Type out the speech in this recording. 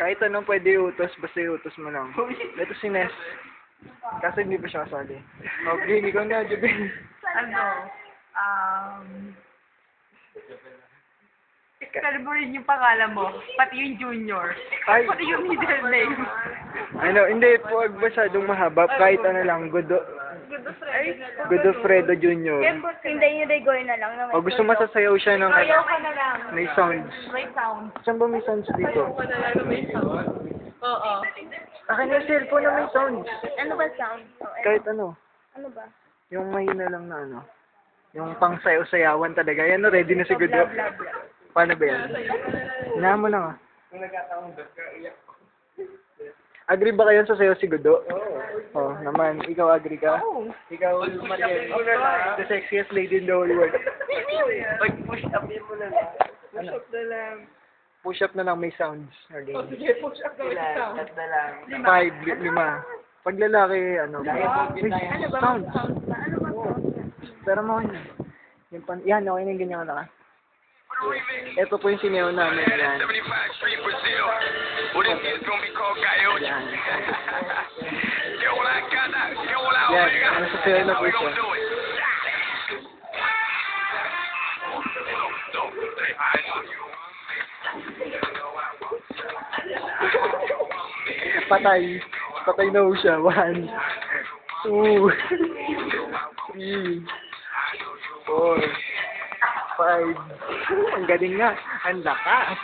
Kahit anong pwede iutos, basta iutos mo lang. Ito si Ness. Kasi hindi pa siya kasali. Okay, ikaw na, Jubin. Excalibur yung pangalan mo, pati yung junior, Ay. pati yung middle name. Hindi, huwag masyadong mahaba. Kahit ano lang, Godofredo Jr. Hindi, Gregory na lang. O gusto masasayaw siya ng Ayaw ka na lang. may sounds. May sound. Saan ba may sounds dito? Ayaw ka na lang na may sound. Oo. Akin yung cellphone na may sounds. Ano ba sound? Kahit ano. Ano ba? Yung mahina lang na ano. Yung pang sayaw-sayawan talaga. Yan, ready na si Godo. Blah, blah, blah. Paano ba yan? Hinaan mo lang ah. Agree ba kayo sa sayo si Godo? Oo. Naman, ikaw agree ka? Oo. Ikaw, Mariel, the sexiest lady in the whole world. Pag-push up yun mo na lang. Push up na lang. Push up na lang may sounds. Okay. Sige, push up na lang. na lang. 5, 5. Pag lalaki, ano? Ano ba? Sounds. Sound ba? Ano ba sound? Pero mo yan. Yung yan, okay na yung ganyan ka na. Ito po yung sineo namin. Yan. 75 Street, Brazil. Well, this is gonna be called Coyote. Yan. Yo, la gana, yo, la Yan. omega. Ano sa sayo na How po we siya? gonna do it? Patay. Patay na ho siya. 1, 2, 3, 4, 5. Ang galing nga. Ang lakas.